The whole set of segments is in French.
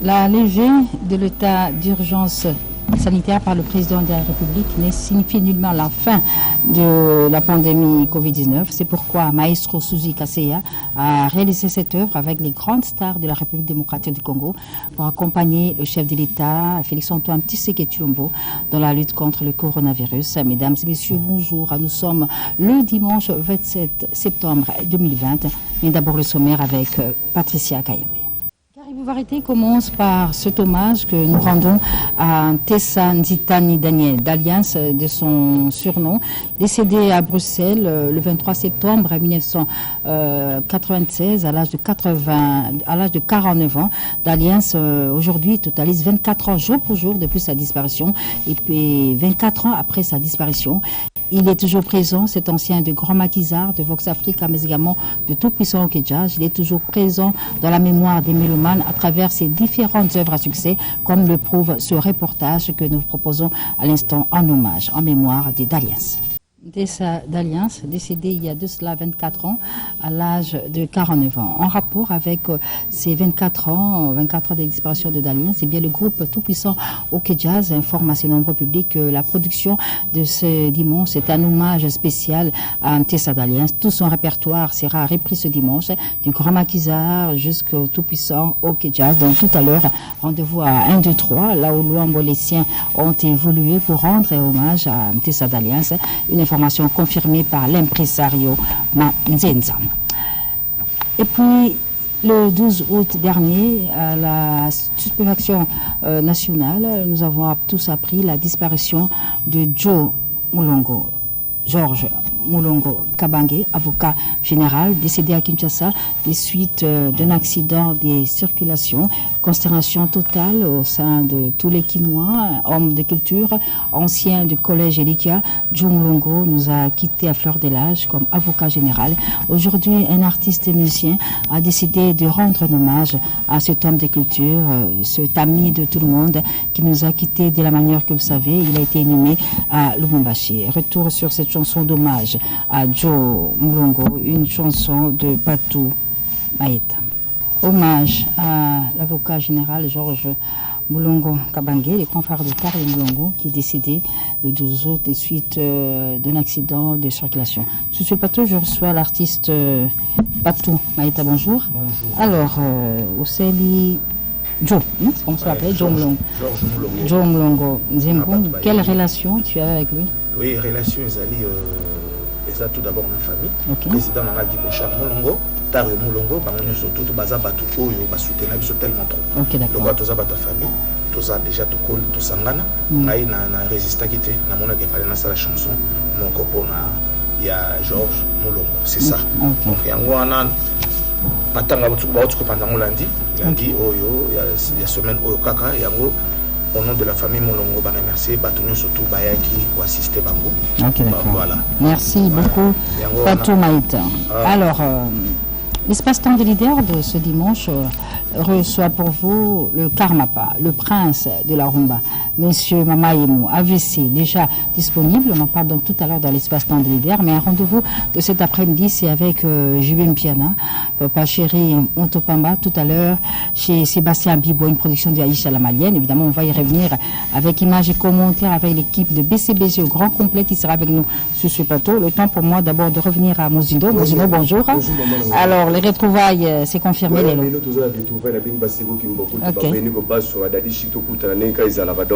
La levée de l'état d'urgence sanitaire par le président de la République ne signifie nullement la fin de la pandémie Covid-19. C'est pourquoi Maestro Suzy Kaseya a réalisé cette œuvre avec les grandes stars de la République démocratique du Congo pour accompagner le chef de l'État, Félix-Antoine Tshisekedi Tshilombo, dans la lutte contre le coronavirus. Mesdames et messieurs, bonjour. Nous sommes le dimanche 27 septembre 2020. Mais d'abord le sommaire avec Patricia Kayembe. Caribou-Varité commence par cet hommage que nous rendons à Tessa Nzitani Daniel, d'Alliance de son surnom, décédé à Bruxelles le 23 septembre 1996 à l'âge de 49 ans. D'Alliance aujourd'hui totalise 24 ans jour pour jour depuis sa disparition et puis 24 ans après sa disparition. Il est toujours présent, cet ancien de Grand Maquisard, de Vox Africa, mais également de Tout-Puissant Okejaz. Il est toujours présent dans la mémoire des mélomanes à travers ses différentes œuvres à succès, comme le prouve ce reportage que nous proposons à l'instant en hommage, en mémoire des Daliens. D'Alliance, décédé il y a de cela 24 ans, à l'âge de 49 ans. En rapport avec ces 24 ans de disparition de D'Alliance, c'est bien le groupe Tout-Puissant Okejaz informe à ses nombreux publics que la production de ce dimanche est un hommage spécial à Tessa D'Alliance. Tout son répertoire sera repris ce dimanche, du Grand Maquisard jusqu'au Tout-Puissant Okejaz. Donc tout à l'heure, rendez-vous à 1, 2, 3, là où Luambo les siens ont évolué pour rendre hommage à Tessa D'Alliance. Une information confirmée par l'impresario Nzenza. Et puis, le 12 août dernier, à la stupéfaction nationale, nous avons tous appris la disparition de Joe Mulongo, Georges Mulongo Kabange, avocat général, décédé à Kinshasa des suites d'un accident des circulations. Consternation totale au sein de tous les Kinois, homme de culture, ancien du collège Elikia. Joe Mulongo nous a quittés à fleur de l'âge comme avocat général. Aujourd'hui, un artiste et musicien a décidé de rendre un hommage à cet homme de culture, cet ami de tout le monde qui nous a quittés de la manière que vous savez. Il a été inhumé à Lubumbashi. Retour sur cette chanson d'hommage à Joe Mulongo, une chanson de Patou Maïta. Hommage à l'avocat général Georges Mulongo Kabange, le confrère de Carl Mulongo, qui est décédé le 12 août des suites d'un accident de circulation. Je suis Patou, je reçois l'artiste Patou Maïta, bonjour. Bonjour. Alors, Oseli Joe, comment ça s'appelle? Joe Mulongo. Joe Mulongo. Quelle relation tu as avec lui? Oui, relation ezali tout d'abord ma famille. Okay. Président Nanga Dibocha Mulongo, Tario Mulongo, bango surtout baza batu oyo ba soutenir biso tellement trop. OK, d'accord. Donc toza bata famille, toza déjà to call to sangana, ngai na résister kité, na mona ke fallait na la chanson mon copo na ya Georges Mulongo, c'est ça. Okay. Donc yango wana matanga butu ba butu ko pandango lundi oyo ya semaine oyo kaka yango. Au nom de la famille Mulongo, bah remercier Batonio surtout Bayaki pour assister Bango. Ok, d'accord. Voilà. Merci beaucoup, Patou Maïta. Alors, l'espace-temps des leaders de ce dimanche reçoit pour vous le Karmapa, le prince de la rumba, Monsieur Mamaïmou, AVC, déjà disponible. On en parle donc tout à l'heure dans l'espace-temps des leaders, mais un rendez-vous de cet après-midi, c'est avec Jubim Piana, Papa Chéri Ontopamba, tout à l'heure chez Sébastien Bibo, une production de Aïcha la Malienne. Évidemment, on va y revenir avec images et commentaires avec l'équipe de BCBG au grand complet qui sera avec nous sur ce plateau. Le temps pour moi d'abord de revenir à Mozindo. Mozindo, bonjour. Bonjour, maman. Alors, les retrouvailles, c'est confirmé.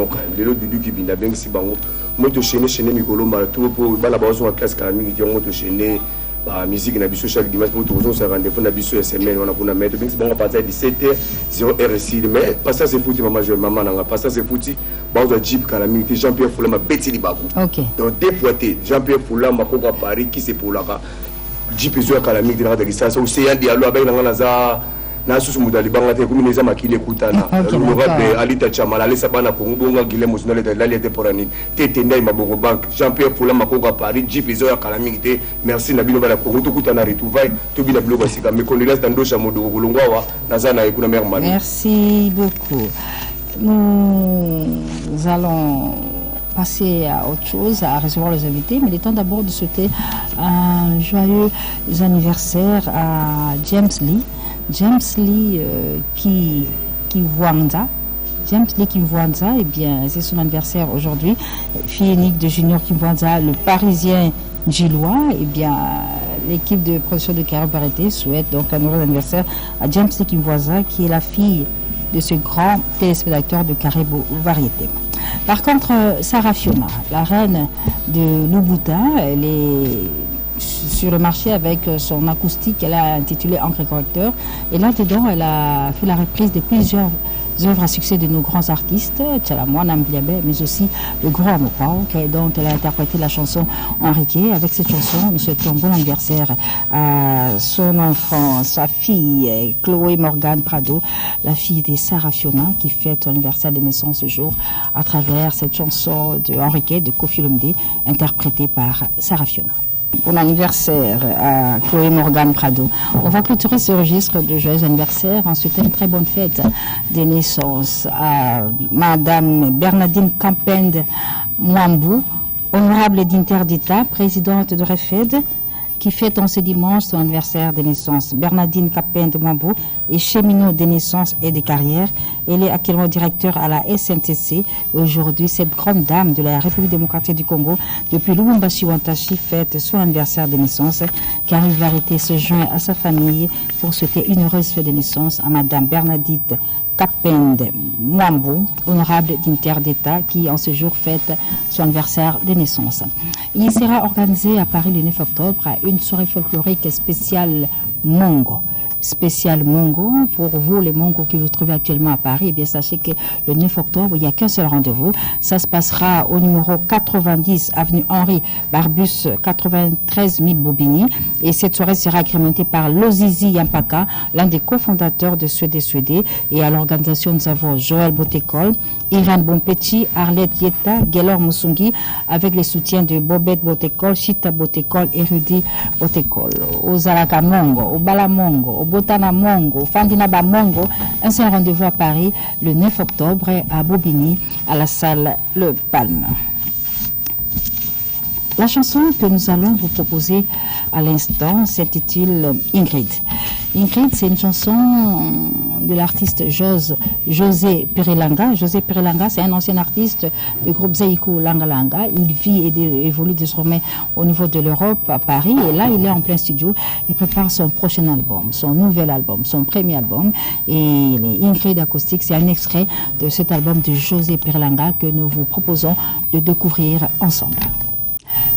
Donc, lelo dudu ki binda bengi si bango moto chaîne mikolo mara tout pour bala bazo en classe calamité qui moto chaîne ba musique na biso chaque dimanche pour tous on rendez-vous na biso semaine on a pour na mettre bengi si bango à partir de 17h 0 RSI mais pas ça c'est foutu maman nanga pas ça c'est foutu bazo Jeep calamité Jean-Pierre Foula ma beti li baku. OK. Donc dépoté Jean-Pierre Foula ma ko Paris qui c'est pour la Jeep zo calamité de la distance ou c'est un dialogue avec nanga za na susu mudali banga te kumi neza makile kutana l'honorable Alita Chamala lesa bana ko ngonga Guillermo Sinole de l'allié porani tete ndai maboko bank Jean-Pierre Foula makoko Paris Jeep zo ya calamité merci na bino bala ko to kutana retrouvaille to bina bloga sika me condoléances dans dosha modo kolongwa nazana ekuna mère mali. Merci beaucoup. Nous allons passer à autre chose, à recevoir les invités, mais il est temps d'abord de souhaiter un joyeux anniversaire à James Lee. James Lee qui Kivwanza. James Lee Kimwanza, eh bien, c'est son anniversaire aujourd'hui. Fille unique de Junior Kimwanza, le Parisien Gillois, eh bien, l'équipe de production de Carole Barreté souhaite donc un heureux anniversaire à James Lee Kimwanza, qui est la fille de ce grand téléspectateur de Caribou Variété. Par contre, Sarah Fiona, la reine de l'Ubuta, elle est sur le marché avec son acoustique, elle a intitulé Encre correcteur. Et là-dedans, elle a fait la reprise de plusieurs œuvres à succès de nos grands artistes, Tchalamouane, Ambliabé, mais aussi le grand Amopao, dont elle a interprété la chanson Enrique. Avec cette chanson, nous souhaitons bon anniversaire à son enfant, sa fille, Chloé Morgane Prado, la fille de Sarah Fiona, qui fête son anniversaire de naissance ce jour à travers cette chanson de Enrique de Kofi Olomide, interprétée par Sarah Fiona. Bon anniversaire à Chloé Morgane Prado. On va clôturer ce registre de joyeux anniversaire en souhaitant une très bonne fête des naissances à Madame Bernardine Campende Mwambou, honorable d'Inter d'État, présidente de REFED, qui fête en ce dimanche son anniversaire de naissance. Bernardine Campende Mwambou est cheminot des naissances et des carrières. Elle est actuellement directeur à la SNTC. Aujourd'hui, cette grande dame de la République démocratique du Congo, depuis Lubumbashi-Wantashi, fête son anniversaire de naissance. Carole Varité se joint à sa famille pour souhaiter une heureuse fête de naissance à Madame Bernadette Campende Mwambou, honorable d'Inter d'État, qui en ce jour fête son anniversaire de naissance. Il sera organisé à Paris le 9 octobre à une soirée folklorique spéciale Mongo. Spécial Mongo, pour vous les Mongos qui vous trouvez actuellement à Paris, eh bien sachez que le 9 octobre, il n'y a qu'un seul rendez-vous. Ça se passera au numéro 90 avenue Henri Barbus 93 000 Bobigny, et cette soirée sera agrémentée par Lozizi Yampaka, l'un des cofondateurs de Suédé. Et à l'organisation, nous avons Joël Botekol, Irène Bonpetit, Arlette Yeta, Gelor Musungi, avec les soutiens de Bobette Botekol, Chita Botekol et Rudy Botekol. Aux Alaka Mongo, au Bala Mongo, au Botana Mongo, au Fandinaba Mongo, un seul rendez-vous à Paris le 9 octobre à Bobigny, à la salle Le Palme. La chanson que nous allons vous proposer à l'instant s'intitule Ingrid. Ingrid, c'est une chanson de l'artiste José Perelanga. José Perelanga, c'est un ancien artiste du groupe Zaïko Langa Langa. Il vit et évolue désormais au niveau de l'Europe, à Paris. Et là, il est en plein studio. Il prépare son prochain album, son nouvel album, son premier album. Et les Ingrid Acoustique, c'est un extrait de cet album de José Perelanga que nous vous proposons de découvrir ensemble.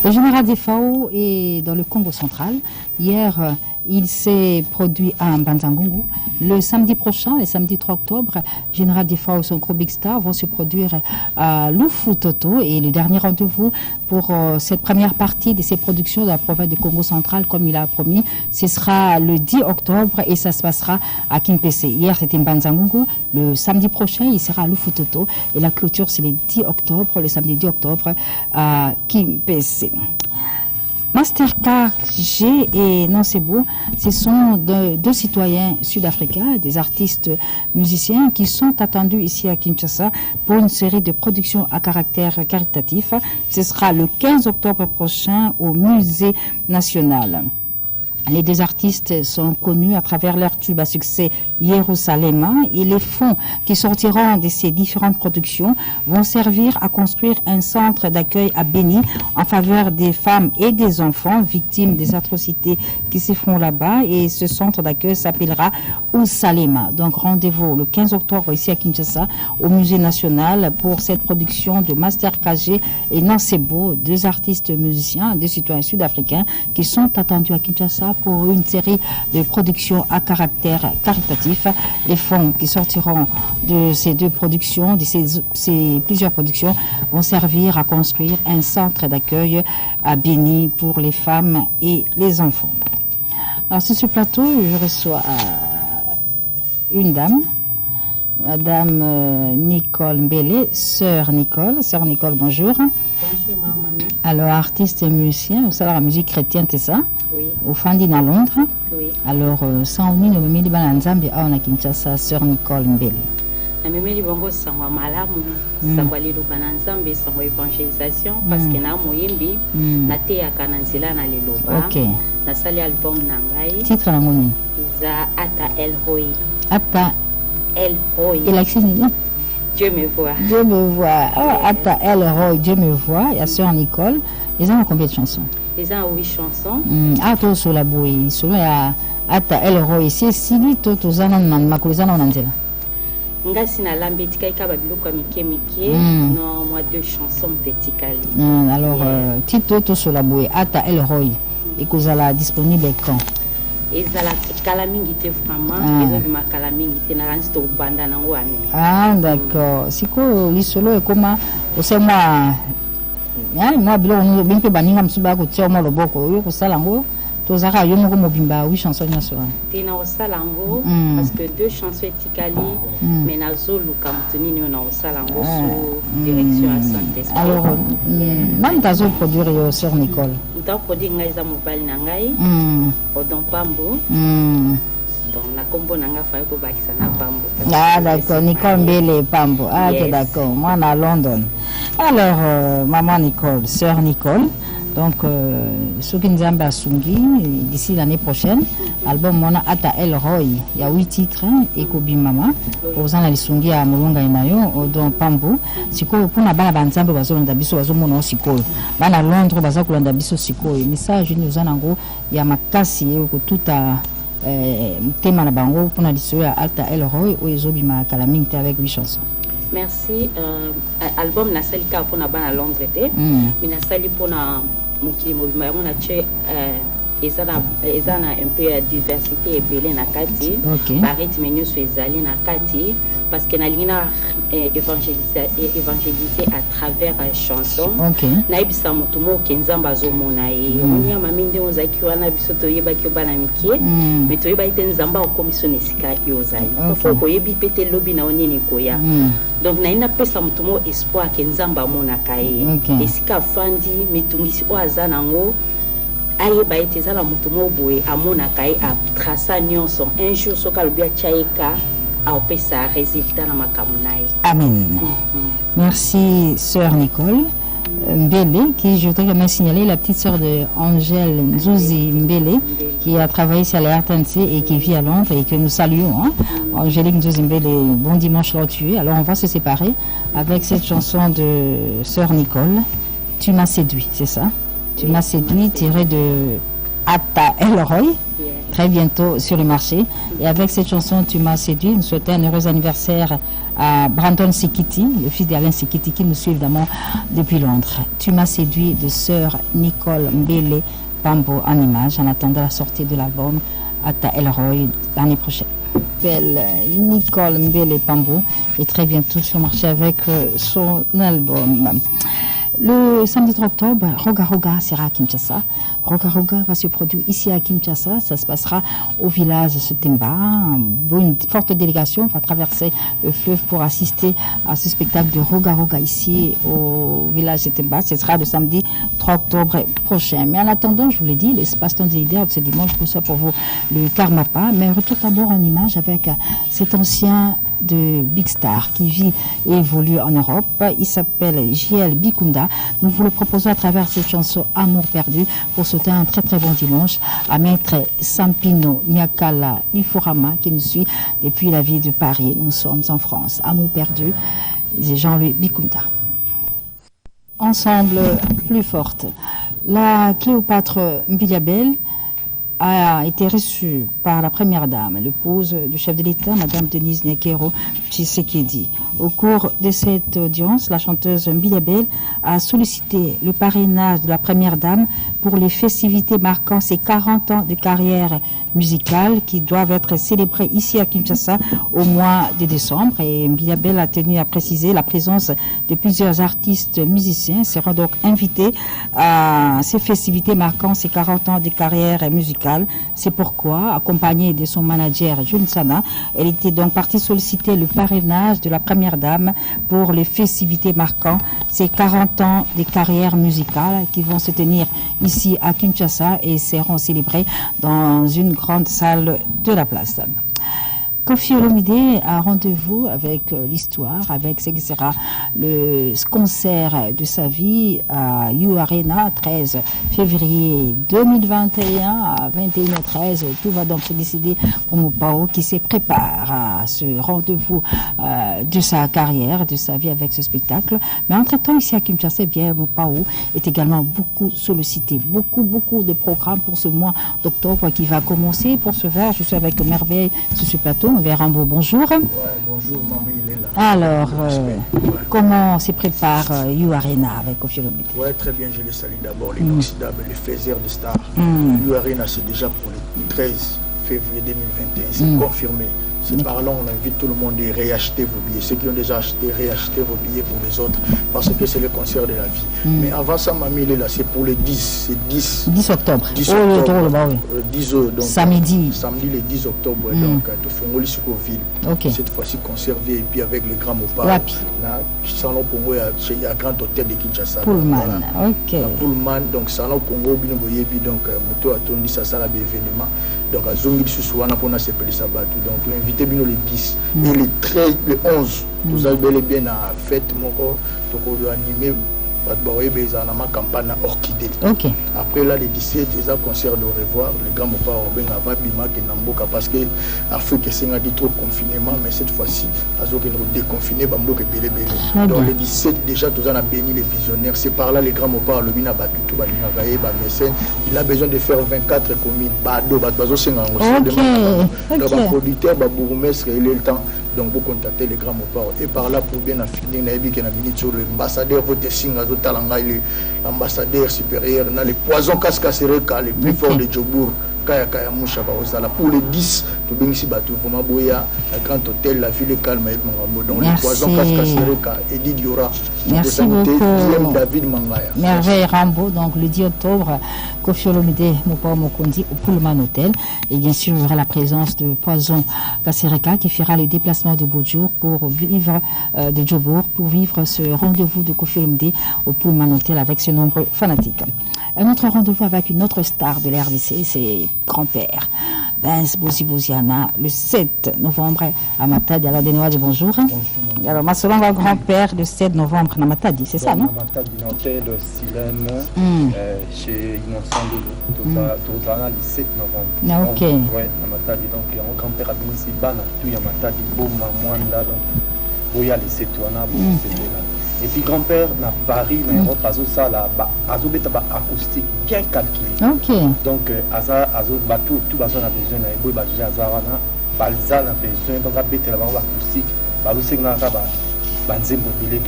Le général Defao est dans le Congo central. Hier, il s'est produit à Mbanzangungu. Le samedi prochain, le samedi 3 octobre, Général Defao et son groupe Big Star vont se produire à Lufutoto. Et le dernier rendez-vous pour cette première partie de ses productions dans la province du Congo central, comme il a promis, ce sera le 10 octobre et ça se passera à Kimpese. Hier, c'était Mbanzangungu. Le samedi prochain, il sera à Lufutoto. Et la clôture, c'est le 10 octobre, le samedi 10 octobre à Kimpese. Mastercard G et Nansebo, ce sont deux citoyens sud-africains, des artistes musiciens qui sont attendus ici à Kinshasa pour une série de productions à caractère caritatif. Ce sera le 15 octobre prochain au Musée national. Les deux artistes sont connus à travers leur tube à succès Yerusalema, et les fonds qui sortiront de ces différentes productions vont servir à construire un centre d'accueil à Béni en faveur des femmes et des enfants victimes des atrocités qui se font là-bas, et ce centre d'accueil s'appellera Ousalema. Donc rendez-vous le 15 octobre ici à Kinshasa au Musée national pour cette production de Master KG et Nansebo, deux artistes musiciens, deux citoyens sud-africains qui sont attendus à Kinshasa pour une série de productions à caractère caritatif. Les fonds qui sortiront de ces deux productions, de ces plusieurs productions, vont servir à construire un centre d'accueil à Béni pour les femmes et les enfants. Alors sur ce plateau, je reçois une dame, Madame Nicole Mbele, Sœur Nicole, bonjour. Bonjour, maman. Alors, artiste et musicien, vous savez la musique chrétienne, c'est ça? Oui. Au Fandine à Londres. Oui. Alors, sans nous, nous mettons dans Nzambi, on a Kinshasa, Sœur Nicole Mbele. Namemeli bongo sangwa malamu, sangwa liluka na Nzambe, sangwa évangélisation, parce que na moyembi, na te ya kananzila na liluba. Ok. Na sali album na ngai. Titre na ngoni? Za Ata El Roi. Ata El Roy. Et l'accent dit Dieu me voit. Dieu me voit. Oh, Ata El Roy, Dieu me voit. Il y a Sœur Nicole. Ils ont combien de chansons? Ils ont 8 chansons. Ah, toi, sur la bouille. Sur la Ata El Roy. C'est si lui, toi, tu as un makulizana en anzela. Nga sina lambe tika ika babiloko mike non moi 2 chansons petit kali. Alors Tito to sur la bouée Ata El Roy et kozala disponible quand ezala kala mingi te vraiment ezo bima kala mingi te na ranzi to banda nango ami. Ah d'accord siko lisolo e koma osema moi bilo no bimpe baninga msuba ko tia mo loboko yo ko sala ngo tozaka yo moko mobimba 8 chansons nyaso tina osalango parce que 2 chansons etikali mais nazolu kamtuni na osalango sous direction à santé. Alors même tazo produire yo Sœur Nicole nta produire ngai za mobali na ngai odon pambo donc na kombo nanga fa ko bakisa na pambo. Ah d'accord Nicole Mbele pambo. Ah yes. D'accord moi à London. Alors maman Nicole Sœur Nicole. Donc, ce qui nous a sungi d'ici l'année prochaine, album Mona Ata El Roy, il y a 8 titres, et Kobi Mama, aux ans la sungi à Molonga et Nayo, au Pambo, Siko, pour la bana banzambe, bazon d'abisso, bazon mono Siko, bana Londres, bazon d'abisso Siko, et message nous en gros, il y a ma casse, tout à thème à la bango, pour la dissoudre à Ata El Roy, ou les obima kalaming avec 8 chansons. Merci. Album na sali ka pona bana Londres te. Mais na sali pona mukili mobima on a che ezana un peu diversité et belé na kati. Par rythme nous so ezali na kati parce que na lina évangéliser à travers chanson. Na ibisa mutumo kenzamba zo mona e. Onya maminde onzaki wana biso to yeba ki bana mikie. Mais to yeba ite nzamba okomiso nesika yozali. Faut ko yebi pete lobi na onini koya. Donc na ina pesa mutumo espoir ke nzamba mona kae. Esika fandi mitungisi o azana ngo aye ba ete zala mutumo boye amona kae a traça nyonso un jour soka lobia chaika a pesa résultat na makamunae. Amen. Merci Sœur Nicole Mbele, qui je voudrais même signaler la petite sœur de Angèle Nzouzi Mbele, qui a travaillé sur la RTNC et qui vit à Londres et que nous saluons. Angélique Nzouzi Mbele, bon dimanche là tu es. Alors on va se séparer avec cette chanson de Sœur Nicole, Tu m'as séduit, c'est ça? Tu m'as séduit, tiré de Ata El Roy, très bientôt sur le marché. Et avec cette chanson, Tu m'as séduit, nous souhaitons un heureux anniversaire à Brandon Sikiti, le fils d'Alain Sikiti, qui nous suit évidemment depuis Londres. Tu m'as séduit de Sœur Nicole Mbele Pambo en image, en attendant la sortie de l'album Ata El Roy l'année prochaine. Belle Nicole Mbele Pambo est très bientôt sur le marché avec son album. Le samedi 3 octobre, Roga Roga sera à Kinshasa. Roga Roga va se produire ici à Kinshasa. Ça se passera au village Setemba. Une forte délégation va traverser le fleuve pour assister à ce spectacle de Roga Roga ici au village Setemba. Ce sera le samedi 3 octobre prochain. Mais en attendant, je vous l'ai dit, l'espace-temps des leaders de ce dimanche, pour ça pour vous, le Karmapa. Mais retour d'abord en image avec cet ancien de Big Star qui vit et évolue en Europe. Il s'appelle JL Bikunda. Nous vous le proposons à travers cette chanson Amour perdu pour souhaiter un très très bon dimanche à Maître Sampino Nyakala Iforama qui nous suit depuis la ville de Paris. Nous sommes en France. Amour perdu, c'est Jean-Louis Bikunda. Ensemble plus forte. La Cléopâtre Mbiliabel a été reçue par la première dame, l'épouse du chef de l'État, Madame Denise Nekero Tshisekedi. Au cours de cette audience, la chanteuse Mbiliabel a sollicité le parrainage de la première dame pour les festivités marquant ses 40 ans de carrière musicale qui doivent être célébrées ici à Kinshasa au mois de décembre. Et Mbiliabel a tenu à préciser la présence de plusieurs artistes musiciens seront donc invités à ces festivités marquant ses 40 ans de carrière musicale. C'est pourquoi, accompagnée de son manager June Sana, elle était donc partie solliciter le parrainage de la première dame pour les festivités marquant ses 40 ans de carrière musicale qui vont se tenir ici à Kinshasa et seront célébrées dans une grande salle de la place. Koffi Olomide a rendez-vous avec l'histoire, avec ce qui sera le concert de sa vie à U Arena, 13 février 2021 à 21h13. Tout va donc se décider pour Mopao qui se prépare à ce rendez-vous de sa carrière, de sa vie avec ce spectacle. Mais entre-temps, ici à Kinshasa, bien, Mopao est également beaucoup sollicité. Beaucoup de programmes pour ce mois d'octobre qui va commencer. Pour ce faire, je suis avec Merveille sur ce plateau. Rambo, bonjour. Ouais, bonjour, maman, il est là. Alors, comment se prépare U Arena avec Koffi Olomide? Ouais, très bien, je les salue d'abord, les inoxydables, les faiseurs de stars. U Arena, c'est déjà pour le 13 février 2021, c'est confirmé. C'est par là, on invite tout le monde à réacheter vos billets. Ceux qui ont déjà acheté, réacheter vos billets pour les autres, parce que c'est le concert de la vie. Mais avant ça, mamie, il est là, c'est pour le 10. C'est 10 octobre. 10 octobre. 10 donc, samedi. Samedi le 10 octobre. Donc, tu fais une liste ville. Cette fois-ci, conservé, et puis avec le grand Mopao. Salon Congo, il y a un grand hôtel de Kinshasa. Pullman. Ok. Pullman, donc, Salon Congo, donc, Moto a tourné ça, ça, l'événement. Donc, à Zongi, on a s'appelé ça. Donc, l'invité le 10 et le 13, le 11, nous avons bel et bien à fête, mon corps, donc on doit animer ma campagne orchidée. Après là, le 17, il y a un concert de revoir, le grand Mopao va bima qui n'amboka parce que l'Afrique a dit trop confinement, mais cette fois-ci, ils ont déconfiné, bamboka belé. Donc le 17, déjà, nous avons béni les visionnaires. C'est par là, le grand Mopao, le bina battu, tout, il a besoin de faire 24 communes. Donc, un producteur, un bourgmestre, il est le temps. Donc, vous contactez les grands Mopao. Et par là, pour bien affiner, l'ambassadeur, votre signe, l'ambassadeur supérieur, les poisons cascasereka, les plus forts de Djobour. Pour les 10, tu bien ici, un grand hôtel, la ville calme, donc les poisons cascasereka, Edith Yora. Merci beaucoup. David Mangaya. Merveille Rambo, donc le 10 octobre, Koffi Olomide, Mopao Mokondi, au Pullman Hotel. Et bien sûr, il y aura la présence de Poison Kassereka qui fera le déplacement de Beaujour pour vivre, de Djobour, pour vivre ce rendez-vous de Koffi Olomide au Pullman Hotel avec ses nombreux fanatiques. Un autre rendez-vous avec une autre star de la RDC, c'est grand-père Benz Bozi-Boziana, le 7 novembre à Matadi, à la Dénoise. Bonjour. Bonjour. Alors, ma selon votre grand-père, le 7 novembre à Matadi, c'est ça, non? À Matadi, dans l'hôtel Silène, chez Innocent de le 7 novembre. Ok. Oui, à Matadi. Donc, mon grand-père a béni ici, Bana, tout à Matadi, Boma, Mwanda, donc, où il y a les Setouana, c'est là. Et puis grand-père na Paris, na Europe, ça la acoustique bien calculé. Donc tout besoin a besoin na ebo ba déjà azarana, balza na besoin ba bete la ba acoustique, ba lo sengna ka ba nzembo bilé.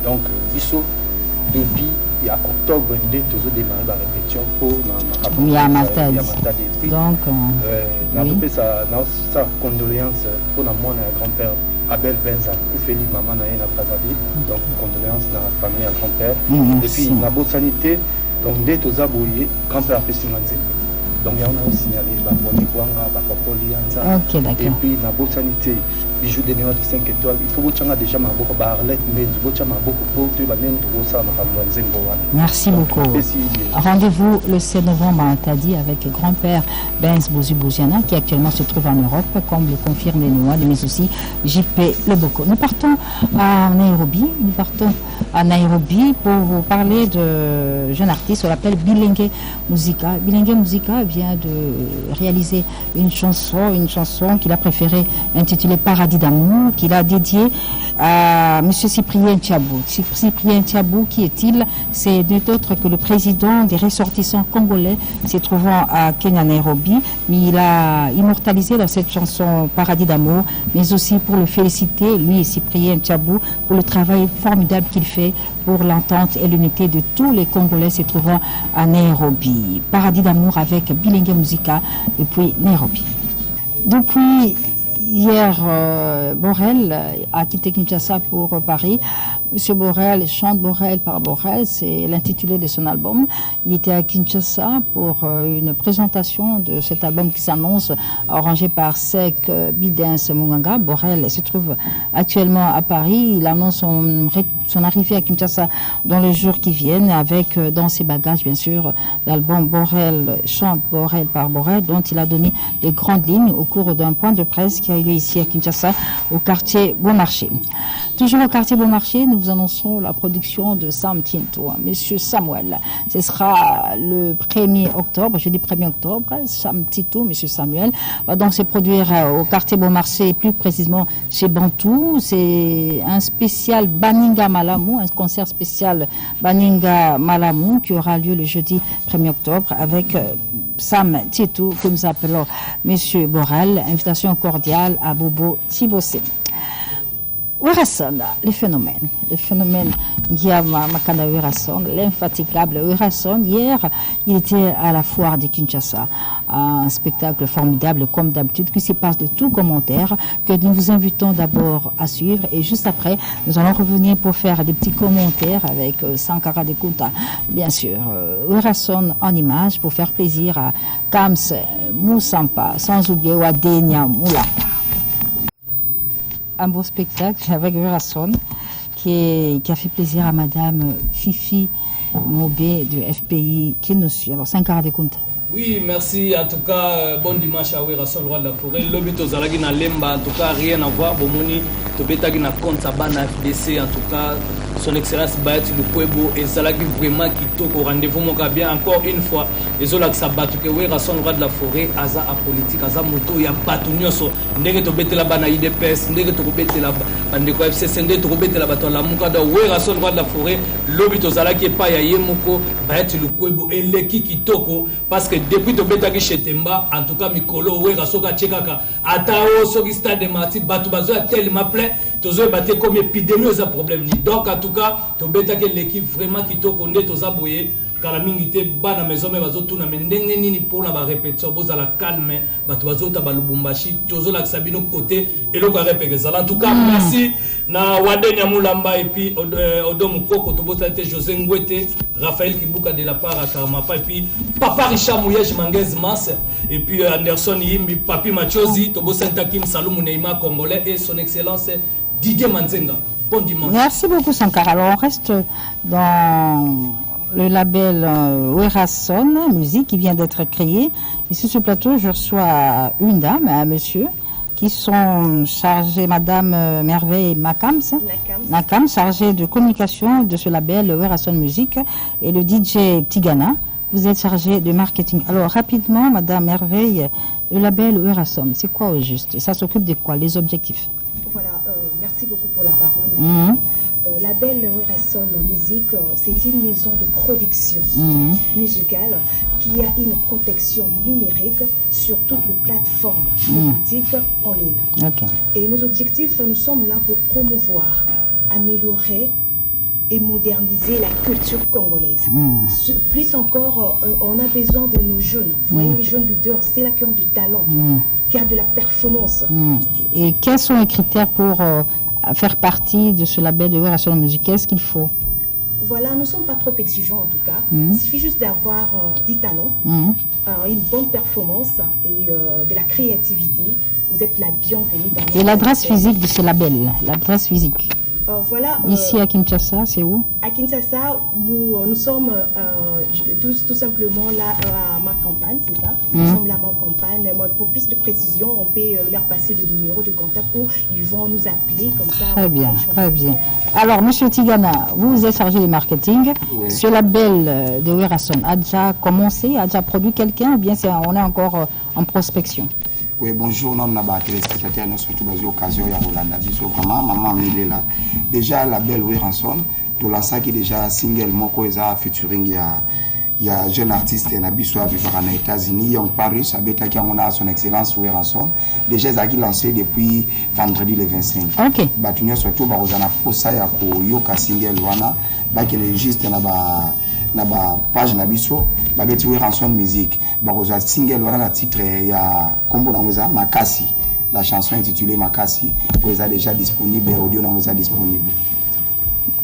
Donc biso depuis il y a octobre ndé tozo démarrer la répétition pour na Matadi. Donc na peu ça condoléances pour na moi na grand-père Abel Benza, Koufeli, maman, na donc condoléances dans la famille à grand-père. Et puis, la bonne sanité, donc dès aux aboyés, grand-père a fait son donc il y a signalé, et puis la bonne sanité, bijoux de Néo de 5 étoiles, il faut que tu déjà ma beaucoup barlette, mais du coup, tu as beaucoup pour te merci beaucoup. Rendez-vous le 7 novembre à Matadi avec grand-père Benz Bozi-Boziana qui actuellement se trouve en Europe, comme le confirme les Néo, mais aussi JP Leboko. Nous partons à Nairobi pour vous parler de jeune artiste, on l'appelle Bilengue Musica. Bilengue Musica vient de réaliser une chanson qu'il a préférée intitulée Paradis d'amour, qu'il a dédiée à M. Cyprien Tchabou. Cyprien Tchabou, qui est-il? C'est nul autre que le président des ressortissants congolais se trouvant à Kenya, Nairobi. Mais il a immortalisé dans cette chanson Paradis d'amour, mais aussi pour le féliciter, lui et Cyprien Tchabou, pour le travail formidable qu'il fait pour l'entente et l'unité de tous les Congolais se trouvant à Nairobi. Paradis d'amour avec Bilengue Musica depuis Nairobi. Depuis hier, Borel a quitté Kinshasa pour Paris. Monsieur Borel chante Borel par Borel, c'est l'intitulé de son album. Il était à Kinshasa pour une présentation de cet album qui s'annonce, arrangé par Sek Bidens Munganga. Borel se trouve actuellement à Paris. Il annonce son arrivée à Kinshasa dans les jours qui viennent, avec dans ses bagages, bien sûr, l'album Borel chante Borel par Borel, dont il a donné les grandes lignes au cours d'un point de presse qui a eu lieu ici à Kinshasa, au quartier Beaumarchais. Toujours au quartier Beaumarchais, nous vous annonçons la production de Sam Tinto, Monsieur Samuel. Ce sera le 1er octobre, jeudi 1er octobre. Sam Tinto, Monsieur Samuel, va donc se produire au quartier Beaumarchais, plus précisément chez Bantou. C'est un spécial Baninga Malamu, un concert spécial Baninga Malamu qui aura lieu le jeudi 1er octobre avec Sam Tinto, que nous appelons Monsieur Borel. Invitation cordiale à Bobo Tibosé. Werason, le phénomène Guillaume Makanda Werason, l'infatigable Werason. Hier, il était à la foire de Kinshasa, un spectacle formidable comme d'habitude qui se passe de tout commentaire que nous vous invitons d'abord à suivre, et juste après, nous allons revenir pour faire des petits commentaires avec Sankara de Kunta, bien sûr. Werason en images pour faire plaisir à Kams Moussampa, sans oublier Wadenia Moula. Un beau spectacle avec Werason qui a fait plaisir à Madame Fifi Mobé de FPI qui nous suit. Alors, Sankara de Kunta. Oui, merci. En tout cas, bon dimanche à Werason, roi de la forêt. L'obito Zalagi na Lemba, en tout cas, rien à voir. Bomoni, Tobetagi na compte Sabana FDC, en tout cas, son excellence Bayat Lukwebo et Zalagi vraiment qui toque au rendez-vous. Mon gars, bien encore une fois, les Zolak Sabatu, que Werason, roi de la forêt, Aza apolitique, Aza moto, il y a Batunioso, Ndege Tobete la Bana IDPS, Ndege Tobete la Bandeko FCC, Ndege Tobete la Baton la Mukada, Werason, roi de la forêt, l'obito Zalagi pas ya Yemoko, Bayat Lukwebo et Leki qui toko, parce que depuis Tobetagi Chetemba, en tout cas, Mikolo, Werasoka Tchekaka, Atao, Soki Stade de Marti, Batubazo, tel m'appelait, Tozo batté comme épidémie aux problèmes. Donc, en tout cas, Tobetagi l'équipe vraiment qui toko, Ndé Toza Boye, Kalamingite, Bana Maison, mais Bazo, tout n'a mené ni pour la répétition, Boza la calme, Batubazo, Tabalubumbashi, Tozo la Sabino côté, et le répétition. En tout cas, merci. Na Wadenia Moulamba et puis Odom Koko, Tobosa José Ngwete, Raphaël Kibuka de la part à Karamapa, et puis Papa Richard Mouyej Manguez Mas, et puis Anderson Yimbi, Papi Machozi, Tobosa Kim Salomou Neymar Congolais et son excellence Didier Manzenga. Bon dimanche. Merci beaucoup Sankara. Alors on reste dans le label Werason Musique qui vient d'être créé. Et sur ce plateau, je reçois une dame, un monsieur, qui sont chargés, Madame Merveille Makams, chargée de communication de ce label Werason Musique, et le DJ Tigana, vous êtes chargé de marketing. Alors rapidement, Madame Merveille, le label Werason, c'est quoi au juste? Ça s'occupe de quoi? Les objectifs? Voilà, merci beaucoup pour la parole. Label Werason Musique, c'est une maison de production musicale qui a une protection numérique sur toutes les plateformes politiques en ligne. Okay. Et nos objectifs, nous sommes là pour promouvoir, améliorer et moderniser la culture congolaise. Plus encore, on a besoin de nos jeunes. Vous voyez, les jeunes leaders, c'est là qui ont du talent, qui ont de la performance. Et quels sont les critères pour faire partie de ce label de Werason Musique? Qu'est-ce qu'il faut? Voilà, nous ne sommes pas trop exigeants en tout cas. Il suffit juste d'avoir du talent, une bonne performance et de la créativité. Vous êtes la bienvenue dans notre Et l'adresse physique de ce label, l'adresse physique? Voilà, ici à Kinshasa, c'est où? À Kinshasa, nous sommes tout simplement là à ma campagne, c'est ça? Nous sommes là à ma campagne. Pour plus de précision, on peut leur passer le numéro de contact où ils vont nous appeler comme ça. Très bien, très bien. Alors, Monsieur Tigana, vous êtes chargé du marketing. Oui. Ce label de Werason a déjà commencé, a déjà produit quelqu'un, ou bien on est encore en prospection? Oui, bonjour, nous sommes téléspectateurs, nous sommes tous occasion à Rolanda. Maman Milela. Déjà, la belle Werason, tout la ça qui déjà single, moko eza featuring, il y a jeune artiste et Nabiso à vivre aux États-Unis, en Paris, à Beta qui a son excellence Werason. Déjà, ça qui lancé depuis vendredi le 25. Ok. Batunio surtout, Barozana Posa ya ko yoka single wana, qui est juste na ba page Nabiso, babeti Werason Musique. Baroza single wana titre ya kombo na mweza Makasi, la chanson intitulée Makasi, est déjà disponible et audio na mweza disponible.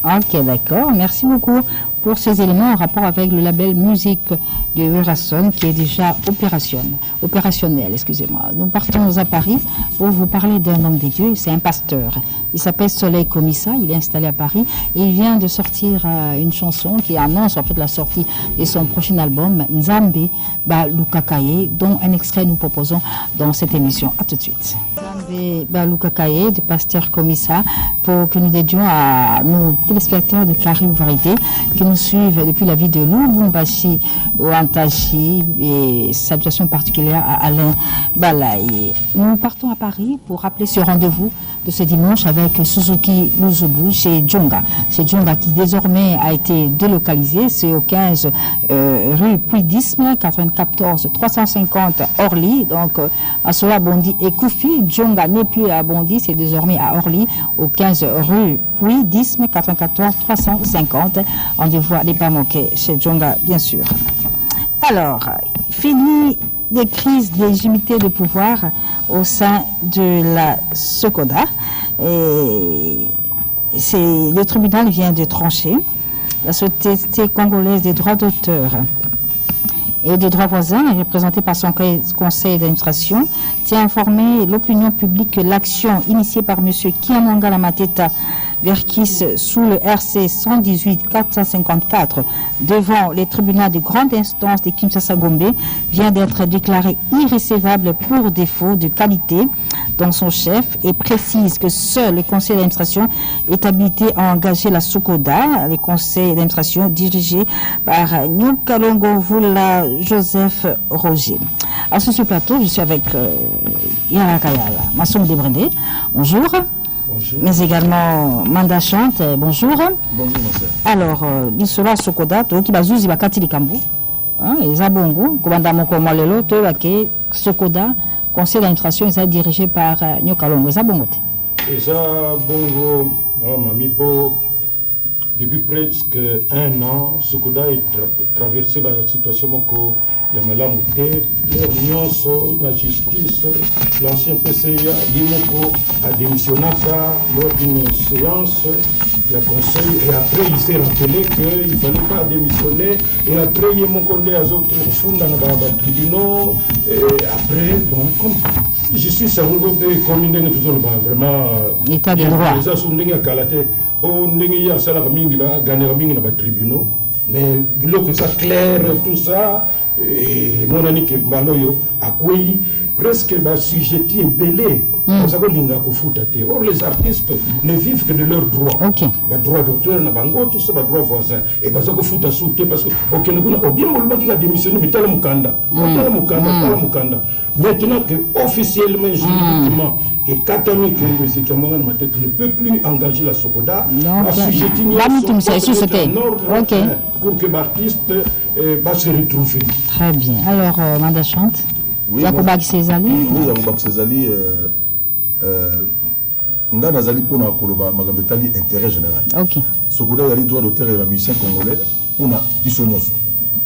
Ok, d'accord. Merci beaucoup pour ces éléments en rapport avec le label musique de Werason qui est déjà opérationnel. Excusez-moi. Nous partons à Paris pour vous parler d'un homme des dieux. C'est un pasteur. Il s'appelle Soleil Komissa. Il est installé à Paris et il vient de sortir une chanson qui annonce en fait la sortie de son prochain album Nzambe Balukakaye, dont un extrait nous proposons dans cette émission. À tout de suite. Nzambe Balukakaye du pasteur Komissa pour que nous dédions à nos téléspectateurs de Carré ou Variété qui nous suivent depuis la ville de Lubumbashi au Antachi et salutations particulières à Alain Balaye. Nous partons à Paris pour rappeler ce rendez-vous de ce dimanche avec Suzuki Luzubu chez Djonga. Chez Djonga qui désormais a été délocalisé, c'est au 15 rue Puydisme, 94 350 Orly. Donc à cela Bondi et Koufi. Djonga n'est plus à Bondi, c'est désormais à Orly, au 15 rue Puydisme, 94 350. On devoir les pas manquer chez Djonga, bien sûr. Alors, fini des crises d'illégitimité de pouvoir au sein de la Sokoda. Et le tribunal vient de trancher. La Société congolaise des droits d'auteur et des droits voisins, représentée par son conseil d'administration, tient à informer l'opinion publique que l'action initiée par M. Kiamwanga Mateta Verkis sous le RC 118-454 devant les tribunaux de grande instance de Kinshasa-Gombe vient d'être déclaré irrécevable pour défaut de qualité dans son chef et précise que seul le conseil d'administration est habilité à engager la Sokoda, le conseil d'administration dirigé par Nyukalongo Vula Joseph Roger. À ce plateau, je suis avec Yara Kayala, Masson Debrendé. Bonjour. Bonjour. Mais également Manda Chante, bonjour. Bonjour, monsieur. Alors, Nisola Sokoda, qui bazuzi bakati likambo, et Zabongo, Kobanda Moko Malelo, Toake, Sokoda, conseil d'administration, est dirigé par Nyokalongo. Zabongo. Zabongo, Mamipo, depuis presque un an, Sokoda est traversé par la situation Moko. Yamala Mouté, l'Union, la justice, l'ancien PCA, Yimoko a démissionné lors d'une séance, le conseil, et après il s'est rappelé qu'il ne fallait pas démissionner, et après Yimoko a zouté au fond dans le tribunal, et après, bon, comme justice a comme une toujours vraiment. L'état de droit. Les assombres à Kalate, on y a ça la mingi là, gagner la mingi dans le tribunal, mais l'eau que ça clair, tout ça. Et mon ami qui Maloyo a accueilli presque ma sujet belé. Or les artistes ne vivent que de leurs droits. Le droit d'auteur, tout ça, le droit voisin. Et parce que fout à sauter parce que aucun ne bien qui a démissionné, mais tel Mukanda. Maintenant que officiellement, juridiquement, et Katami ne peut plus engager la Sokoda, pour que l'artiste va se retrouver. Très bien. Alors, Manda Chante, Yakoubak Césali. Oui, Yakoubak Césali, on a intérêt général. Ok. Sokoda, il y a droit d'auteur et musicien congolais, on a Bissonyoso.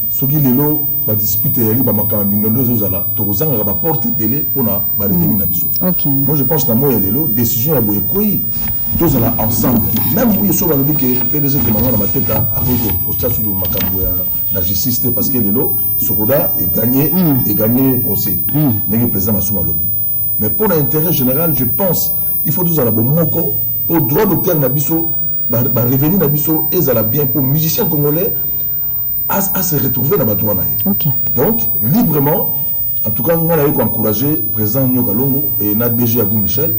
Soki lelo ba dispute yali ba makambi ndozo zala to zanga ba porte pelé pona ba revenu na biso. Moi je pense que moi lelo décision ya boye koi tous là ensemble. Même oui so ba dit que PDG de maman na tête à cause au statut de makambo ya la justice parce que lelo Sokoda est gagné aussi. N'est président Massouma Lobi. Mais pour l'intérêt général, je pense il faut tous à la bomoko pour droit d'auteur na biso ba revenu na biso et ça la bien pour musiciens congolais à se retrouver dans la Batouana. Donc, librement, en tout cas, on a encouragé le président Nyokalongo et notre DG Agou Michel, le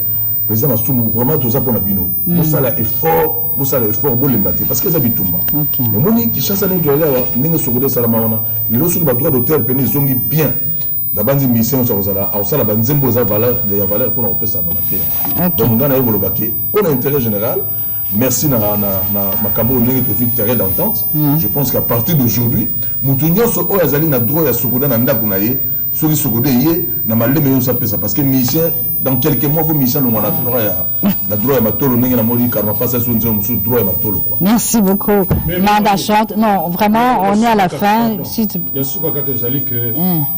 président Massoumou, vraiment tout ça pour la bino. Pour ça, l'effort, pour les battre. Parce que ça tombe. Le monde qui chasse à l'intérieur, n'est-ce pas Salamawana, les lois sur le droit d'auteur, ils ont dit bien. La bande de mission, ça la bande de valeur pour nous faire ça dans la terre. Donc, on a eu le baquet. Pour l'intérêt général, merci na makambo ndenge to fit terrain d'entente. Je pense qu'à partir d'aujourd'hui, mutunyo so o yazali na droit ya Sokoda na ndako na ye, soki Sokoda ye na maleme ça pesa parce que musicien dans quelques mois vous musicien on a droit à matolo n'engue na modi karma pas ça sur droit à matolo quoi. Merci beaucoup. Manda chante. Non, vraiment on est à la fin. Bien sûr que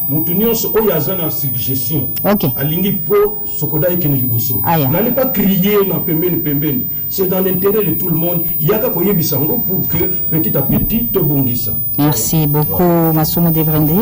nous tenions ce oyazana suggestion. OK. Alingi po sokoda ikene liboso. N'allez pas crier na pembeni. C'est dans l'intérêt de tout le monde. Yaka koyebisango pour que petit à petit te bongisa. Merci beaucoup Massomo Devrendé.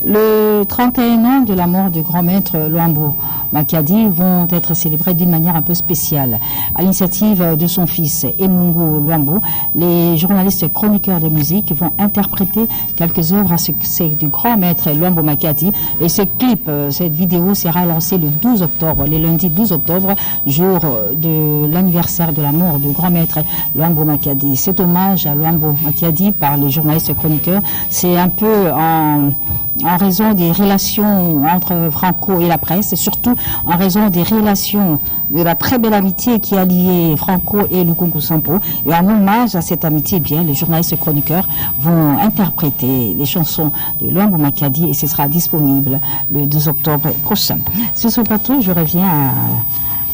Le 31 ans de la mort du grand maître Luambo Makiadi vont être célébrés d'une manière un peu spéciale. À l'initiative de son fils Emungu Luambo, les journalistes chroniqueurs de musique vont interpréter quelques œuvres à succès du grand maître Luambo Makiadi. Et ce clip, cette vidéo sera lancée le 12 octobre, le lundi 12 octobre, jour de l'anniversaire de la mort du grand maître Luambo Makiadi. Cet hommage à Luambo Makiadi par les journalistes chroniqueurs, c'est un peu en raison des relations entre Franco et la presse, et surtout en raison des relations de la très belle amitié qui a lié Franco et Lukungu Sampo. Et en hommage à cette amitié, bien, les journalistes chroniqueurs vont interpréter les chansons de Luambo Makiadi et ce sera disponible le 12 octobre prochain. Sur ce plateau, je reviens à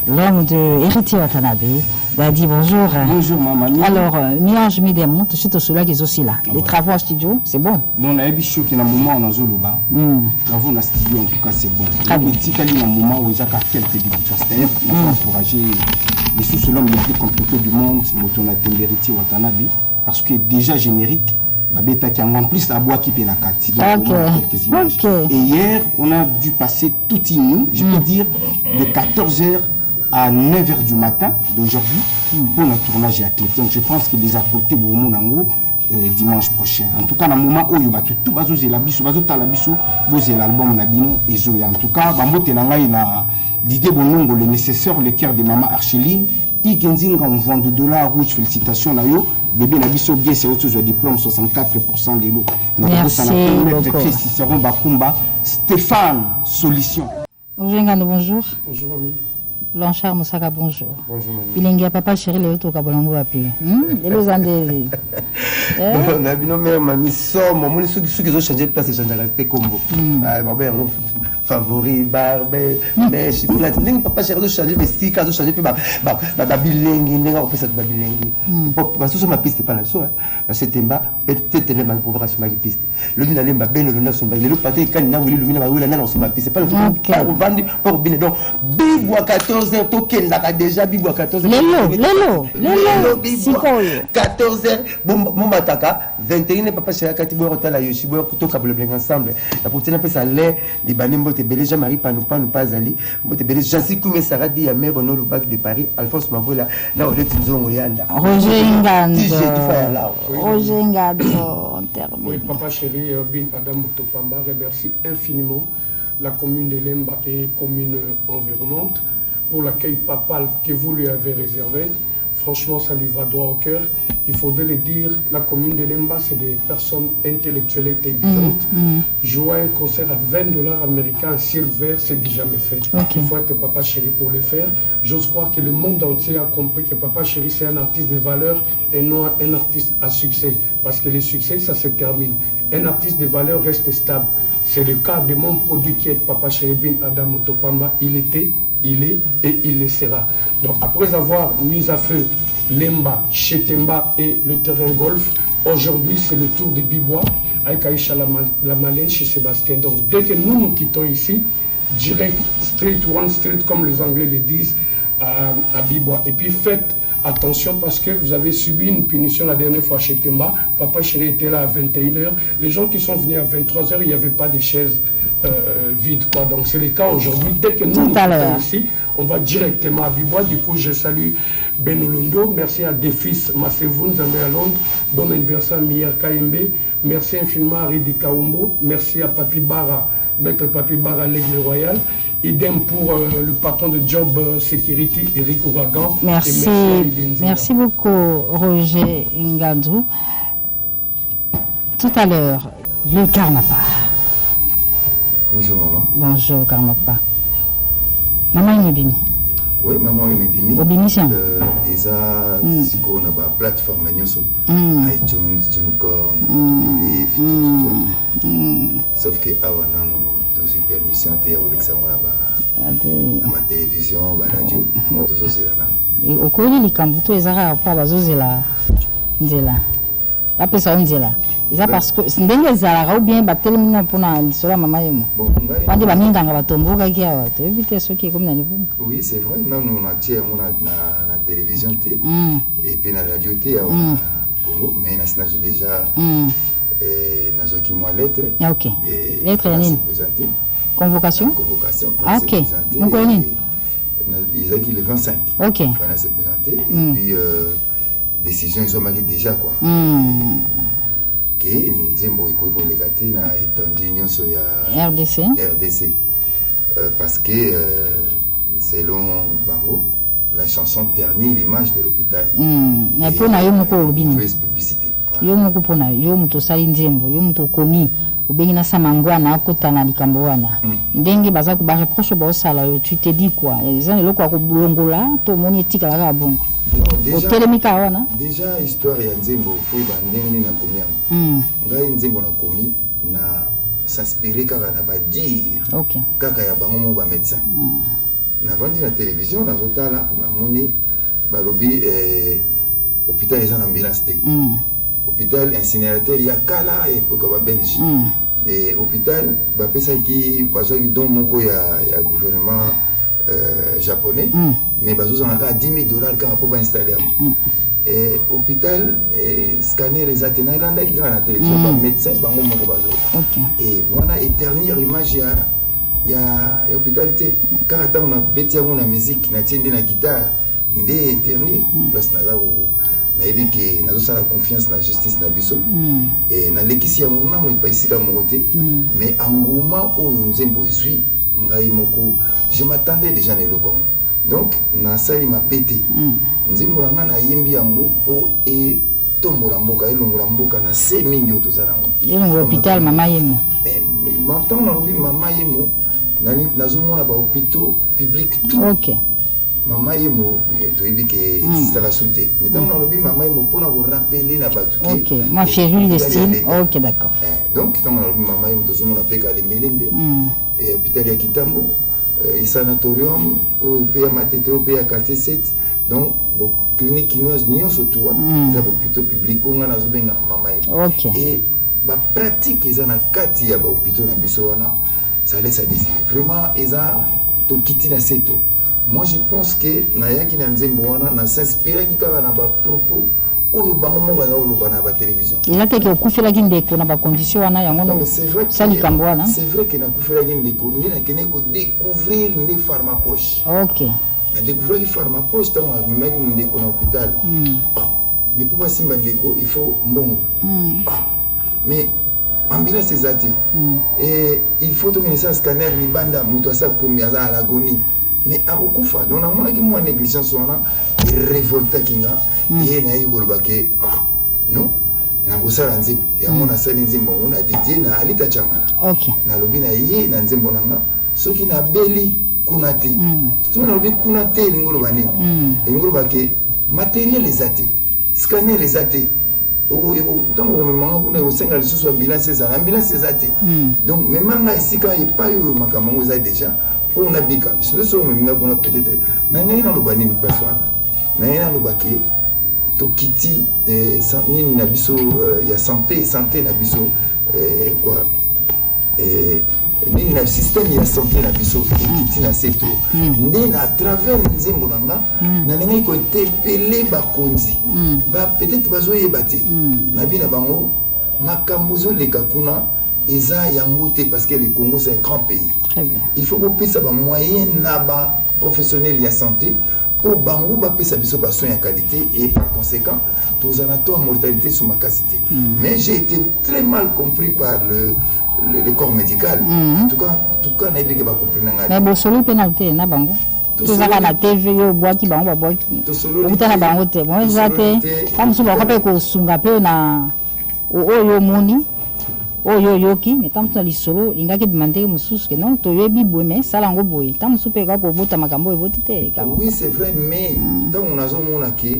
l'homme de Héritier Watanabe. Dadi, bonjour. Bonjour, maman. Alors, Miange Midemont, tout de suite au soleil qui est aussi là. Les travaux en studio, c'est bon. Bon, on a eu qui est un moment on a Zoloba. Travaux en studio, en tout cas, c'est bon. Le petit cali, un moment où il y a quelques débutants, c'est-à-dire qu'on va encourager les sous l'homme le plus compliqué du monde, c'est Motonatembe Héritier Watanabe, parce que déjà générique, en plus la boîte qui paie la carte. Et hier, on a dû passer tout inou, je peux dire, de 14h à 9h du matin d'aujourd'hui pour notre tournage et athlète. Donc je pense que les à côté dimanche prochain. En tout cas, dans le moment où il y a tout l'album Nabino et Zoya. En tout cas, l'idée le nécessaire, le cœur de maman Archeline. Il y a un vent de $, rouge, félicitations. Bébé Nabiso bien c'est autour du diplôme 64% des lots. Merci beaucoup. Stéphane Solution. Bonjour. Bonjour ami. Blanchard Moussaka, bonjour. Bonjour mamie. Il y a papa chéri le auto kabolango api. Et les andés. Nabino mère mamie sort mon ceux qui ont changé de place c'est changer la combo. Ah bon favori barbe mais je pour la tending papa chéri de changer de style de changer ba bilingue n'est pas cette bilingue. Parce que sur ma piste pas là so là c'était bas peut-être les mal pour sur ma piste. Le dit d'aller ba ben le neuf son ba le pâté quand na oui le oui na sur ma piste c'est pas le pour vendre pour bien donc bibwa 14h token là déjà bibwa 14h. Lelo 14h bon mataka 21 papa chéri kati bo rotala yo shibo to kabule ensemble la pour tenir ça l'air des banembo te belé Jean-Marie pas ali te belé Jansi Koumé Saradi ya mère no le bac de Paris Alphonse Mavola là on est nzongo yanda Roger Ngando on termine. Oui, papa chéri Bin Adam Mutopamba remercie infiniment la commune de Lemba et commune environnante pour l'accueil papal que vous lui avez réservé. Franchement, ça lui va droit au cœur. Il faudrait le dire, la commune de Lemba, c'est des personnes intellectuelles et exigeantes. Jouer un concert à $20 américains à ciel vert, c'est déjà jamais fait. Il faut être papa chéri pour le faire. J'ose croire que le monde entier a compris que papa chéri, c'est un artiste de valeur et non un artiste à succès. Parce que le succès, ça se termine. Un artiste de valeur reste stable. C'est le cas de mon produit qui est papa chéri Bin Adam Mutopamba. Il était, il est et il le sera. Donc après avoir mis à feu Lemba, Chetemba et le terrain golf, aujourd'hui c'est le tour de Bibois avec Aïcha la Malène chez Sébastien. Donc dès que nous quittons ici, direct street one street comme les Anglais le disent à Bibois. Et puis faites attention parce que vous avez subi une punition la dernière fois chez Temba. Papa chéri était là à 21h. Les gens qui sont venus à 23h, il n'y avait pas de chaises vides, quoi. Donc c'est le cas aujourd'hui. Dès que nous quittons ici, on va directement à Bibois. Du coup, je salue Benolondo. Merci à Defis Massevoun, Zambé à Londres. Bon anniversaire, Mier KMB. Merci infiniment à Ridi Kaumbo. Merci à Papi Barra, Maître Papi Barra, l'Aigle Royal. Idem pour le patron de Job Security, Eric Ouragan. Merci beaucoup, Roger Ngandou. Tout à l'heure, le Karmapa. Bonjour maman. Bonjour Karmapa. Maman Inebimi. Oui, maman Inebimi. Obémission. Eza siko na ba plateforme nyonso. iTunes, TuneCore, Believe, tout. Sauf que awa nano aussi permission te olekisamo na télévision radio moto zozela na okoli likambo to ezaka pa bazozela nzela bapesa nzela eza parce que ndenge ezalaka ou bien batelemina mpona lisolo ya mama yemo wande baminganga batombokaki awa toyebi te soki ekomi na niveau. Oui, c'est vrai, nanu natie yango na télévision te et puis na radio te awa Congo, mais nasinazwi déjà nazwaki mwa lettre. Ok, lettre ya nini? Convocation? Convocation. Ah, ok, mokolo nini? Ezalaki le 25. Ok. Wana se présenter et puis décision ezomaki déjà quoi. Que nzembo ekoki koleka te na étendue nyonso ya RDC parce que selon bango la chanson ternit l'image de l'hôpital. Mais pour na yo moko olobini publicité yo moko mpona yo moto osali nzembo yo moto okomi obengi na samangwana akota na likambo wana ndenge baza bareproche baosala yo tu te dis quoi eza eloko ya kobolongola to omoni etikalaka ya bongo otelemika wana déjà histoire ya nzembo foyeba ndenge nini nakomi yango ngai nzembo nakomi na s'inspire kaka na badire kaka ya bango mo bamédecin navandi na télévision nazotala namoni balobi hôpital eza na ambulance te hôpital incinérateur ya kala epoka babelgique et hôpital bapesaki bazwaki don moko ya gouvernement japonais mais bazozangaka $10 000 kaka mpo bainstalle yango hôpital scanner eza te nalandaki kaka na télévision bamédecin bango moko bazo et wana éternir image ya hôpital te kaka ntango nabeti yango na musique natie nde na guitare nde éternir place naza nayebi ke nazosala confiance na justice na biso nalekisi yango nano epa esika moko te mais engouement oyo nzembo ezwi ngai moko je m'attendais déjà na eloko yango donc nasali mabe te nzembo na ngai nayembi yango mpo etombola mboka elongola mboka na se mingi oyo toza nango elongola hôpital mama yemo ntango nalobi mama yemo nazomona bahôpitaux public tout mama yemo toyebi ke esala su te mais ntango nalobi mama yemo mpona korapele na bato ma férule de style ok d'accord donc ntango nalobi mama yemo tozomona mpe kalemelembe hôpital ya kitambo sanatorium oyo mpe ya matete oyo mpe ya quartier 7 donc clinique nyonso tu wana eza bahôpitaux public oyo ngai nazobenga mama yemo et bapratique eza na kati ya bahôpitaux na biso wana ça laisse à désirer vraiment eza tokiti na seto. Moi je pense que nayaki na nzembo wana na s'inspiraki kaka na bapropos oyo bango mo baza oloba na batélévision elateke okufelaki ndeko na bacondition wana yango no salikambo wana c'est vrai que nakufelaki ndeko nde nakende kodécouvrir nde pharmapoche na découvrir pharmapoche ntango amemaki ndeko na hôpital mais mpo basimba ndeko il faut mbongo mais ambulance eza te et il faut tokende sa scanner libanda moto asa komi aza à l'agonie mais akokufa donc namonaki mwa négligence wana erevoltaki nga ye nayebi koloba ke non nakosala nzembo yango nasali nzembo yango na dédie na alita camala nalobi na ye na nzembo na nga soki nabeli kuna te soki nalobi kuna te elingi oloba nini elingi oloba ke matériel eza te scanner eza te ntango omemanga kuna osenga lisusu ambulance ezala ambulance eza te donc memanga esika epai oyo makambo yango eza déjà mpo nabika biso nde so omeminga kuna peut-être nangai naloba nini place wana nangai naloba ke tokiti nini na biso ya santé na biso quoi nini na système ya santé na biso ekiti na seto nde na travers nzembo na nga nalingai kointerpele bakonzi peut-être bazoyeba te nabi na bango makambo ezoleka kuna eza yango te parce que le Congo c'est un grand pays. Il faut kopesa ba moyen na ba professionnel ya santé pour bango bapesa biso ba soins ya qualité et par conséquent tous en taux mortalité sur ma capacité. Mais j'ai été très mal compris par le corps médical. En tout cas na yebike ba comprendre nga. Mais bo solo penalité na bango. tozaka na TV yo boaki bango baboaki okutana bango te bon eza te kamosusu bakope kosunga mpe na oyo omoni oyo yoki mais tant que lisolo lingaki bima ndenge mosusu ke non toyebi boye mais sala yango boye tant mosusu mpe kaka kobota makambo eboti te oui c'est vrai mais ntango nazomona ke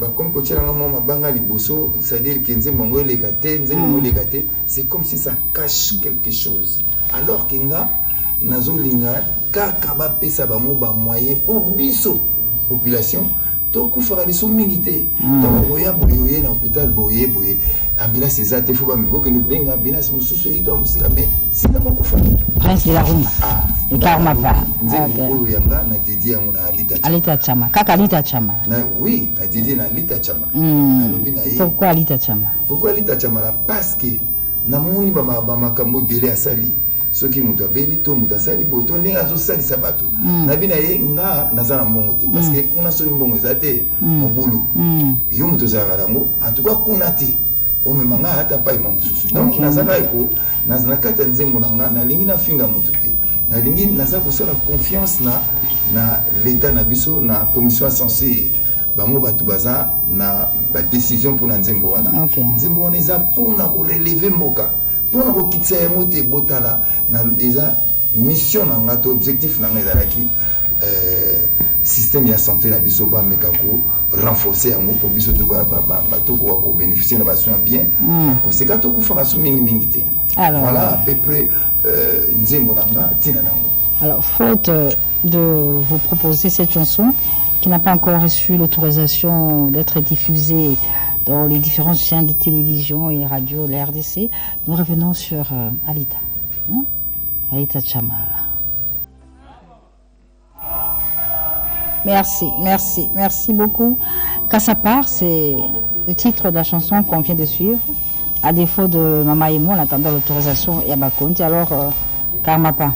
bakomi kotielanga mwa mabanga liboso c'est-à-dire ke nzembo yango eleka te nzembo yango eleka te c'est comme si ça cache quelque chose alors que nga nazolinga kaka bapesa bango bamoyen po biso population tokufaka liso mingi te ntango boya boye na hôpital boye ambulance eza te fo bamibokende benga ambulance mosusu eyitwa mosika mais sina bakufa Prince de la Rumba Karma Pa nzembo oyo yanga na dédie yango na Alita Chama kaka Alita Chama oui na dédie na Alita Chama nalobi na ye pourquoi Alita Chama parce que namoni bamakambo ebele asali soki moto abeli to moto asali boto ndenge azosalisa bato nabi na ye nga naza na mbongo te parce que kuna soki mbongo eza te mobulu yo moto ozalaka nango en tout cas kuna te omema nga ata paima mosusu donc nazaka eko na kati ya nzembo na nga nalingi nafinga moto te nalingi naza kosala confiance na l'état na biso na commission censée bango bato baza na badécision mpona nzembo wana nzembo wana eza mpona koreleve mboka mpona kokitisa yango te botala eza mission na nga to objectif na nga ezalaki système ya santé na biso bameka ko renforcer yango po biso tokoka kobénéficier na basoin bien conséquent tokufaka so mingi te voilà à peu près nzembo na nga ntina nango. Alors faute de vous proposer cette chanson qui n'a pas encore reçu l'autorisation d'être diffusée dans les différentes chaînes de télévision et radio, la RDC, nous revenons sur Alita. Alita Chama. Merci beaucoup. Kassapar, c'est le titre de la chanson qu'on vient de suivre. À défaut de Mama et moi, en attendant l'autorisation, Yabakonti, alors Karma Pa.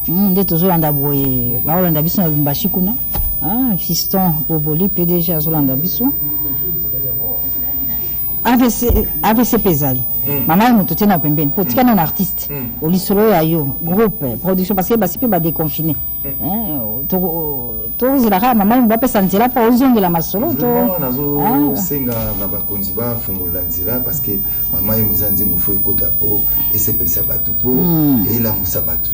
Dès toujours en aboué, là on a besoin de Mbashikuna, fiston Oboli, PDG Azolanda Bissou. AVC Pesali. Maman est montée dans le pour tirer un artiste. Au lisolo yayo groupe production parce que bah si peut déconfiner. To zilaka maman va pas sentir là pas aux ongles la masolo to. Nazo senga na bakonzi ba fungola nzira parce que maman est muzanzi mufo ekota po et c'est pesa batu po et la musabatu.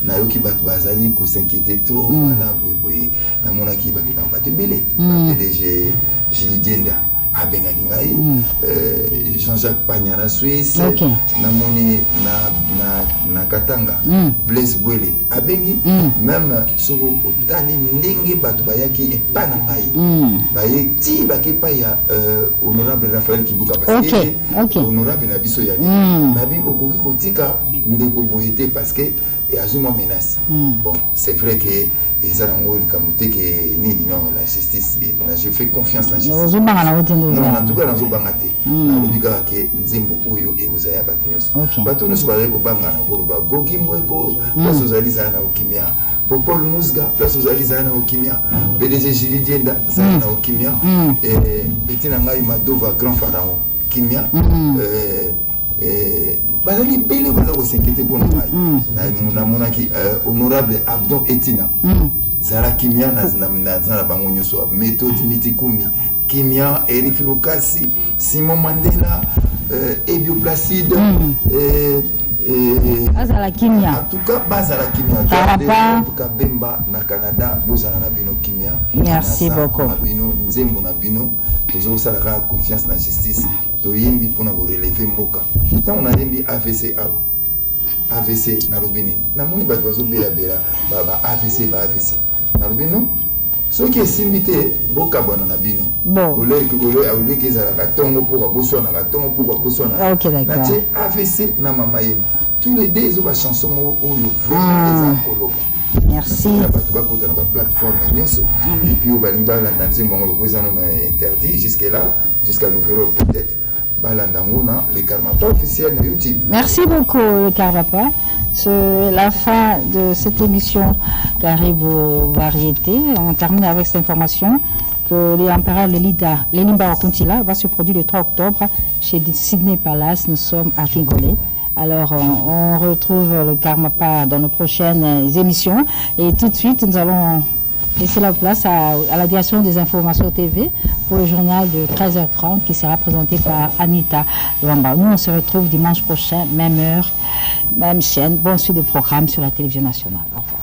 Na yoki batu bazali ko s'inquiéter trop voilà boy na mona ki ba batu belé. PDG Julie Dienda abengaki ngai Jean-Jacques Pagna na Suisse namoni na Katanga Blaise Bwele abengi même soko otali ndenge bato bayaki epa na ngai baye ti bakepa ya honorable Raphaël Kibuka parce que honorable na biso yali babi okoki kotika ndeko boyete parce que et azui moi menace bon c'est vrai que ils ont likamute que ni non la justice je fais confiance la justice non en tout cas dans bangate na lobika ke nzembo oyo ebozaya batunyoso batunyoso bale ko banga na ko ba goki mweko place uzaliza na okimia Paul Musga place uzaliza na okimia PDG Julie Dienda na okimia et betina ngai Madova grand pharaon kimia bazali bele baza kosekete mpona ngai namonaki honorable Abdon Etina zala kimia na bango nyonso méthode mitikumi kimia Eric Lukasi Simon Mandela Ebio Placide bazala kimia en tout cas bazala kimia tuka bemba na Canada bozala na bino kimia merci beaucoup na bino nzembo na bino tozosala ka confiance na justice toyembi mpona korelever mboka ntango nayembi AVC na robini namoni bato bazobelabela AVC na robino soki esimbi te bokabwana na bino oleki ezalaka ntongo mpo bakoswanaka ntongo mpo bakoswana natie AVC na mama yembi tous les deux ezo bachanson oyo vraiment eza koloba merci bato bakota na baplateforme nyonso epuis oyo balingi balanda nzembo yango loko eza nano interdit jusqu'à nouvel ordre peut-être balandanguna le Karma Pa officiel de YouTube. Merci beaucoup le Karma Pa. C'est la fin de cette émission Caribou Variété. On termine avec cette information que l'empereur Lelimba Wakuntila va se produire le 3 octobre chez Sydney Palace. Nous sommes à Ringolé. Alors on retrouve le Karma Pa dans nos prochaines émissions et tout de suite nous allons laisser la place à la direction des informations TV pour le journal de 13h30 qui sera présenté par Anita Luamba. Nous, on se retrouve dimanche prochain, même heure, même chaîne. Bonne suite de programme sur la télévision nationale. Au revoir.